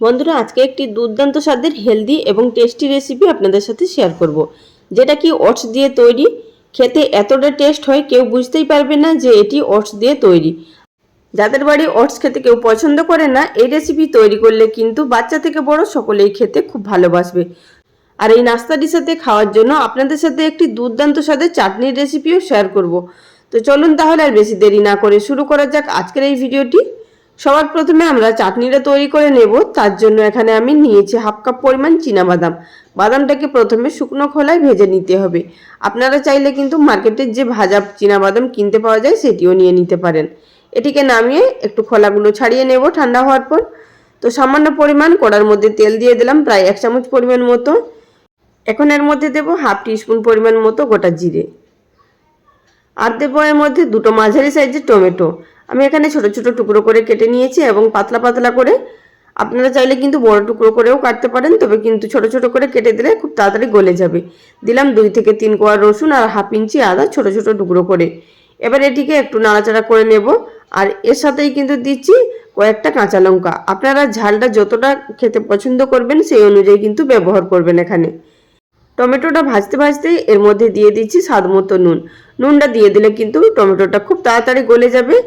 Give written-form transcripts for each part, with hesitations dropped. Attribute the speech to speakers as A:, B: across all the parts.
A: বন্ধুরা, আজকে একটি দুর্দান্ত স্বাদের হেলদি এবং টেস্টি রেসিপি আপনাদের সাথে শেয়ার করব, যেটা কি ওটস দিয়ে তৈরি। খেতে এতটা টেস্ট হয় কেউ বুঝতেই পারবে না যে এটি ওটস দিয়ে তৈরি। যাদের বাড়ি ওটস খেতে কেউ পছন্দ করে না, এই রেসিপি তৈরি করলে কিন্তু বাচ্চা থেকে বড় সকলেই খেতে খুব ভালোবাসবে। আর এই নাস্তাটির সাথে খাওয়ার জন্য আপনাদের সাথে একটি দুর্দান্ত স্বাদের চাটনির রেসিপিও শেয়ার করব। তো চলুন তাহলে আর বেশি দেরি না করে শুরু করা যাক আজকের এই ভিডিওটি। সবার প্রথমে আমরা চাটনিটা তৈরি করে নেব। তার জন্য এখানে আমি নিয়েছি হাফ কাপ পরিমাণ চীনাবাদাম। বাদামটাকে প্রথমে শুকনো খোলায় ভেজে নিতে হবে। আপনারা চাইলে কিন্তু মার্কেটের যে ভাজা চীনাবাদাম কিনতে পাওয়া যায় সেটিও নিয়ে নিতে পারেন। এটিকে নামিয়ে একটু খোলাগুলো ছাড়িয়ে নেব ঠান্ডা হওয়ার পর। তো সামান্য পরিমাণ কড়ার মধ্যে তেল দিয়ে দিলাম, প্রায় 1 চামচ পরিমাণ মতো। এখন এর মধ্যে দেব হাফ টিস্পুন পরিমাণ মতো গোটা জিরে, আর দেবো এর মধ্যে দুটো মাঝারি সাইজের টমেটো। আমি এখানে ছোট ছোট টুকরো করে কেটে নিয়েছি এবং পাতলা পাতলা করে। আপনারা চাইলে কিন্তু বড় টুকরো করেও কাটতে পারেন, তবে কিন্তু ছোট ছোট করে কেটে দিলে খুব তাড়াতাড়ি গলে যাবে। দিলাম 2 থেকে 3 কোয়া রসুন আর হাফ ইঞ্চি আদা ছোট ছোট টুকরো করে। এবার এটিকে একটু নাড়াচাড়া করে নেব। আর এর সাথেই কিন্তু দিচ্ছি কয়েকটা কাঁচা লঙ্কা। আপনারা ঝালটা যতটা খেতে পছন্দ করবেন সেই অনুযায়ী কিন্তু ব্যবহার করবেন। এখানে টমেটোটা ভাজতে ভাজতে এর মধ্যে দিয়ে দিচ্ছি স্বাদ মতো নুন। নুনটা দিয়ে দিলে কিন্তু টমেটোটা খুব তাড়াতাড়ি গলে যাবে।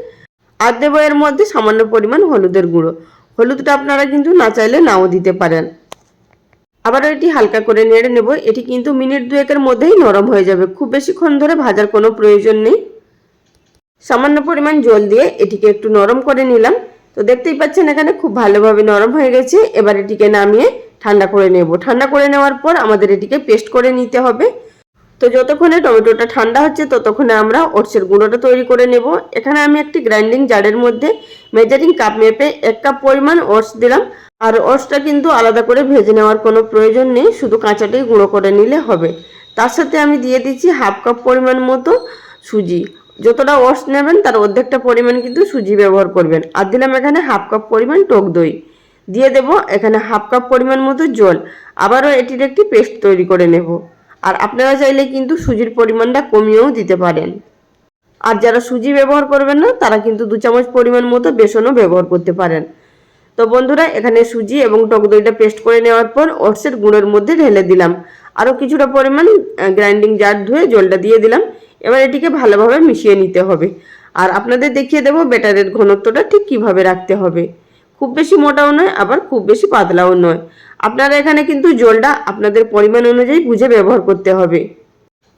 A: আর দেবো এর মধ্যে সামান্য পরিমাণ হলুদের গুঁড়ো। হলুদটা আপনারা কিন্তু না চাইলে নাও দিতে পারেন। আবার এটি হালকা করে নেড়ে নেব। এটি কিন্তু মিনিট 2-এর মধ্যেই নরম হয়ে যাবে, খুব বেশিক্ষণ ধরে ভাজার কোনো প্রয়োজন নেই। সামান্য পরিমাণ জল দিয়ে এটিকে একটু নরম করে নিলাম। তো দেখতেই পাচ্ছেন এখানে খুব ভালোভাবে নরম হয়ে গেছে। এবার এটিকে নামিয়ে ঠান্ডা করে নেব। ঠান্ডা করে নেওয়ার পর আমাদের এটিকে পেস্ট করে নিতে হবে। তো যতক্ষণে টমেটোটা ঠান্ডা হচ্ছে ততক্ষণে আমরা ওটসের গুঁড়োটা তৈরি করে নেব। এখানে আমি একটি গ্রাইন্ডিং জারের মধ্যে মেজারিং কাপ মেপে 1 কাপ পরিমাণ ওটস দিলাম। আর ওটসটা কিন্তু আলাদা করে ভেজে নেওয়ার কোনো প্রয়োজন নেই, শুধু কাঁচাটাই গুঁড়ো করে নিলে হবে। তার সাথে আমি দিয়ে দিচ্ছি হাফ কাপ পরিমাণ মতো সুজি। যতটা ওটস নেবেন তার অর্ধেকটা পরিমাণ কিন্তু সুজি ব্যবহার করবেন। আর দিলাম এখানে হাফ কাপ পরিমাণ টক দই। দিয়ে দেব এখানে হাফ কাপ পরিমাণ মতো জল। আবারও এটির একটি পেস্ট তৈরি করে নেব। আর আপনারা চাইলে কিন্তু সুজির পরিমাণটা কমিয়েও দিতে পারেন। আর যারা সুজি ব্যবহার করবেন না তারা কিন্তু 2 চামচ পরিমাণ মতো বেসনও ব্যবহার করতে পারেন। তো বন্ধুরা, এখানে সুজি এবং টক দইটা পেস্ট করে নেওয়ার পর ওটসের গুঁড়োর মধ্যে ঢেলে দিলাম। আরও কিছুটা পরিমাণ গ্রাইন্ডিং জার ধুয়ে জলটা দিয়ে দিলাম। এবার এটিকে ভালোভাবে মিশিয়ে নিতে হবে। আর আপনাদের দেখিয়ে দেবো ব্যাটারের ঘনত্বটা ঠিক কিভাবে রাখতে হবে। খুব বেশি মোটাও নয়, আবার খুব বেশি পাতলাও নয়। আপনারা এখানে কিন্তু জলটা আপনাদের পরিমাণ অনুযায়ী বুঝে ব্যবহার করতে হবে।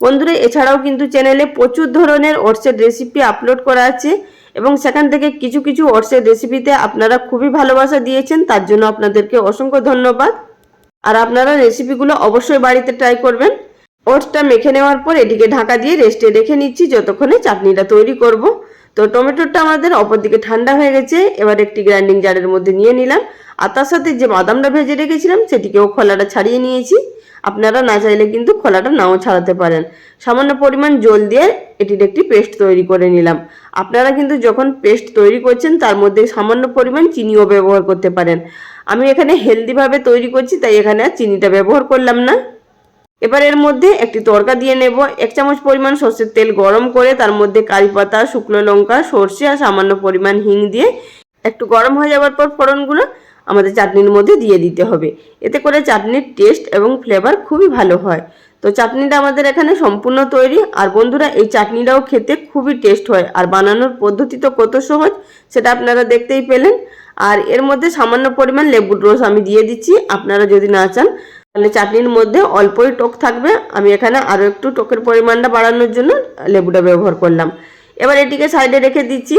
A: বন্ধুরা, এছাড়াও কিন্তু চ্যানেলে প্রচুর ধরনের ওটসের রেসিপি আপলোড করা আছে এবং সেখান থেকে কিছু কিছু ওটসের রেসিপিতে আপনারা খুবই ভালোবাসা দিয়েছেন, তার জন্য আপনাদেরকে অসংখ্য ধন্যবাদ। আর আপনারা রেসিপিগুলো অবশ্যই বাড়িতে ট্রাই করবেন। ওটসটা মেখে নেওয়ার পর এটিকে ঢাকা দিয়ে রেস্টে রেখে নিচ্ছি যতক্ষণে চাটনিটা তৈরি করব। তো টমেটোটা আমাদের অপর দিকে ঠান্ডা হয়ে গেছে। এবার একটি গ্রাইন্ডিং জারের মধ্যে নিয়ে নিলাম। আর তার সাথে যে বাদামটা ভেজে রেখেছিলাম সেটিকেও খোলাটা ছাড়িয়ে নিয়েছি। আপনারা না চাইলে কিন্তু খোলাটা নাও ছাড়াতে পারেন। সামান্য পরিমাণ জল দিয়ে এটির একটি পেস্ট তৈরি করে নিলাম। আপনারা কিন্তু যখন পেস্ট তৈরি করছেন তার মধ্যে সামান্য পরিমাণ চিনিও ব্যবহার করতে পারেন। আমি এখানে হেলদিভাবে তৈরি করছি তাই এখানে আর চিনিটা ব্যবহার করলাম না। এবার এর মধ্যে একটি তড়কা দিয়ে নেব। 1 চামচ পরিমাণ সর্ষের তেল গরম করে তার মধ্যে কারি পাতা, শুকনো লঙ্কা, সর্ষে আর সামান্য পরিমাণ হিং দিয়ে একটু গরম হয়ে যাওয়ার পর ফোড়নগুলো আমাদের চাটনির মধ্যে দিয়ে দিতে হবে। এতে করে চাটনির টেস্ট এবং ফ্লেভার খুবই ভালো হয়। তো চাটনিটা আমাদের এখানে সম্পূর্ণ তৈরি। আর বন্ধুরা, এই চাটনিটাও খেতে খুবই টেস্ট হয়। আর বানানোর পদ্ধতি তো কত সহজ সেটা আপনারা দেখতেই পেলেন। আর এর মধ্যে সামান্য পরিমাণ লেবুর রস আমি দিয়ে দিচ্ছি। আপনারা যদি না চান তাহলে চাটনির মধ্যে অল্পই টক থাকবে। আমি এখানে আরও একটু টকের পরিমাণটা বাড়ানোর জন্য লেবুটা ব্যবহার করলাম। এবার এটিকে সাইডে রেখে দিচ্ছি।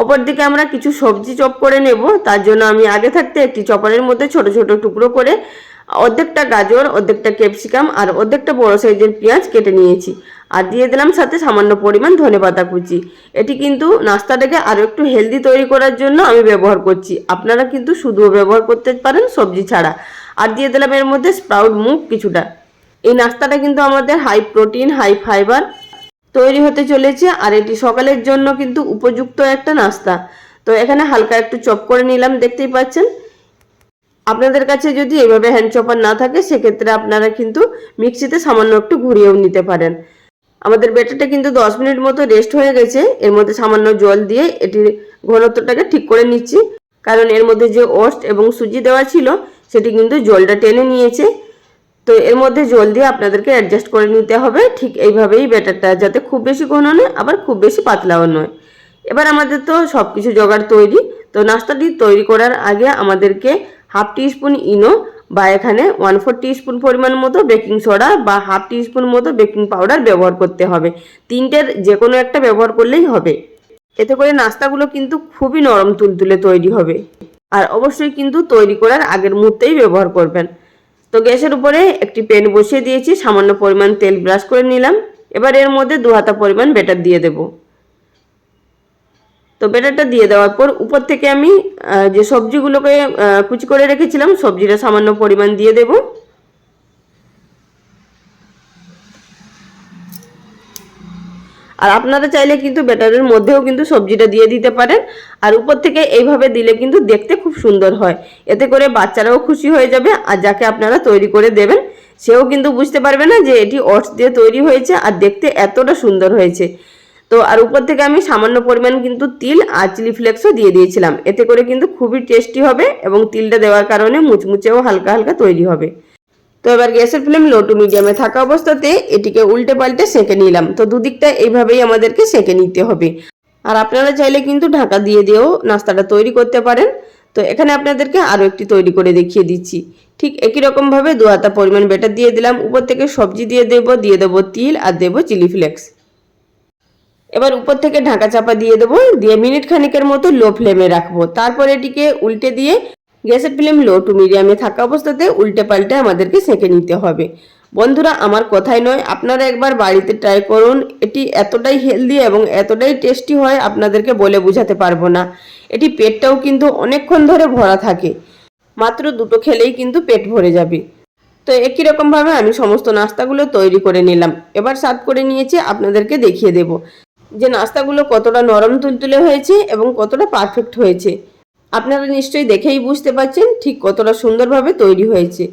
A: অপরদিকে আমরা কিছু সবজি চপ করে নেব। তার জন্য আমি আগে থাকতে একটি চপারের মধ্যে ছোট ছোট টুকরো করে অর্ধেকটা গাজর, অর্ধেকটা ক্যাপসিকাম আর অর্ধেকটা বড় সাইজের পেঁয়াজ কেটে নিয়েছি। আর দিয়ে দিলাম সাথে সামান্য পরিমাণ ধনেপাতা কুচি। এটি কিন্তু নাস্তাটাকে আরও একটু হেলদি তৈরি করার জন্য আমি ব্যবহার করছি। আপনারা কিন্তু শুধুও ব্যবহার করতে পারেন সবজি ছাড়া। আর দিয়ে দিলাম এর মধ্যে স্প্রাউট মুগ কিছুটা। এই নাস্তাটা কিন্তু আমাদের হাই প্রোটিন, হাই ফাইবার তৈরি হতে চলেছে। আর এটি সকালের জন্য কিন্তু উপযুক্ত একটা নাস্তা। তো এখানে হালকা একটু চপ করে নিলাম, দেখতেই পাচ্ছেন। আপনাদের কাছে যদি এভাবে হ্যান্ড চপার না থাকে সেক্ষেত্রে আপনারা কিন্তু মিক্সিতে সামান্য একটু ঘুরিয়েও নিতে পারেন। আমাদের ব্যাটারটা কিন্তু 10 মিনিট মতো রেস্ট হয়ে গেছে। এর মধ্যে সামান্য জল দিয়ে এটির ঘনত্বটাকে ঠিক করে নিচ্ছি, কারণ এর মধ্যে যে ওটস এবং সুজি দেওয়া ছিল সেটি কিন্তু জলটা টেনে নিয়েছে। তো এর মধ্যে জল দিয়ে আপনাদেরকে অ্যাডজাস্ট করে নিতে হবে। ঠিক এইভাবেই ব্যাটারটা, যাতে খুব বেশি ঘন নয় আবার খুব বেশি পাতলাও নয়। এবার আমাদের তো সব কিছু জোগাড় তৈরি। তো নাস্তাটি তৈরি করার আগে আমাদেরকে হাফ টিস্পুন ইনো বা এখানে 1/4 টিস্পুন পরিমাণ মতো বেকিং সোডা বা হাফ টিস্পুন মতো বেকিং পাউডার ব্যবহার করতে হবে। তিনটের যে কোনো একটা ব্যবহার করলেই হবে। এতে করে নাস্তাগুলো কিন্তু খুবই নরম তুলতুলে তৈরি হবে। আর অবশ্যই কিন্তু তৈরি করার আগের মুহূর্তেই ব্যবহার করবেন। তো গ্যাসের উপরে একটি প্যান বসিয়ে দিয়েছি, সামান্য পরিমাণ তেল ব্রাশ করে নিলাম। এবার এর মধ্যে 2 হাতা পরিমাণ ব্যাটার দিয়ে দেব। তো ব্যাটারটা দিয়ে দেওয়ার পর উপর থেকে আমি যে সবজিগুলোকে কুচি করে রেখেছিলাম সবজিটা সামান্য পরিমাণ দিয়ে দেব। আর আপনারা চাইলে কিন্তু ব্যাটারের মধ্যেও কিন্তু সবজিটা দিয়ে দিতে পারেন। আর উপর থেকে এইভাবে দিলে কিন্তু দেখতে খুব সুন্দর হয়। এতে করে বাচ্চারাও খুশি হয়ে যাবে, আর যাকে আপনারা তৈরি করে দেবেন সেও কিন্তু বুঝতে পারবে না যে এটি ওটস দিয়ে তৈরি হয়েছে আর দেখতে এতটা সুন্দর হয়েছে। তো আর উপর থেকে আমি সামান্য পরিমাণ কিন্তু তিল আর চিলি ফ্লেক্সও দিয়ে দিয়েছিলাম। এতে করে কিন্তু খুবই টেস্টি হবে এবং তিলটা দেওয়ার কারণে মুচমুচেও হালকা হালকা তৈরি হবে। তো এবার গ্যাসের ফ্লেম লো টু মিডিয়ামে থাকা অবস্থাতে এটিকে উল্টে পাল্টে সেঁকে নিলাম। তো দুদিকটা এইভাবেই আমাদেরকে সেঁকে নিতে হবে। আর আপনারা চাইলে কিন্তু ঢাকা দিয়ে দিয়েও নাস্তাটা তৈরি করতে পারেন। তো এখানে আপনাদেরকে আরও একটি তৈরি করে দেখিয়ে দিচ্ছি। ঠিক একই রকমভাবে 2 হাতা পরিমাণ ব্যাটার দিয়ে দিলাম। উপর থেকে সবজি দিয়ে দেবো তিল আর দেবো চিলি ফ্লেক্স। এবার উপর থেকে ঢাকা চাপা দিয়ে দেবো, দিয়ে মিনিট খানিকের মতো লো ফ্লেমে রাখবো। তারপর এটিকে উল্টে দিয়ে গ্যাসের ফ্লেম লো টু মিডিয়ামে থাকা অবস্থাতে উল্টে পাল্টে আমাদেরকে সেঁকে নিতে হবে। বন্ধুরা, আমার কথাই নয়, আপনারা একবার বাড়িতে ট্রাই করুন। এটি এতটাই হেলদি এবং এতটাই টেস্টি হয় আপনাদেরকে বলে বোঝাতে পারবো না। এটি পেটটাও কিন্তু অনেকক্ষণ ধরে ভরা থাকে। মাত্র 2টো খেলেই কিন্তু পেট ভরে যাবে। তো একই রকমভাবে আমি সমস্ত নাস্তাগুলো তৈরি করে নিলাম। এবার সার্ভ করে নিয়েছি, আপনাদেরকে দেখিয়ে দেব যে নাস্তাগুলো কতটা নরম তুলতুলে হয়েছে এবং কতটা পারফেক্ট হয়েছে। আপনারা নিশ্চয়ই দেখেই বুঝতে পারছেন ঠিক কতটা সুন্দরভাবে তৈরি হয়েছে।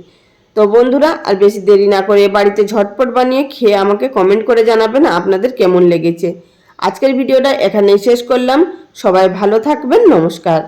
A: তো বন্ধুরা, আর বেশি দেরি না করে বাড়িতে ঝটপট বানিয়ে খেয়ে আমাকে কমেন্ট করে জানাবেন আপনাদের কেমন লেগেছে। আজকের ভিডিওটা এখানেই শেষ করলাম। সবাই ভালো থাকবেন। নমস্কার।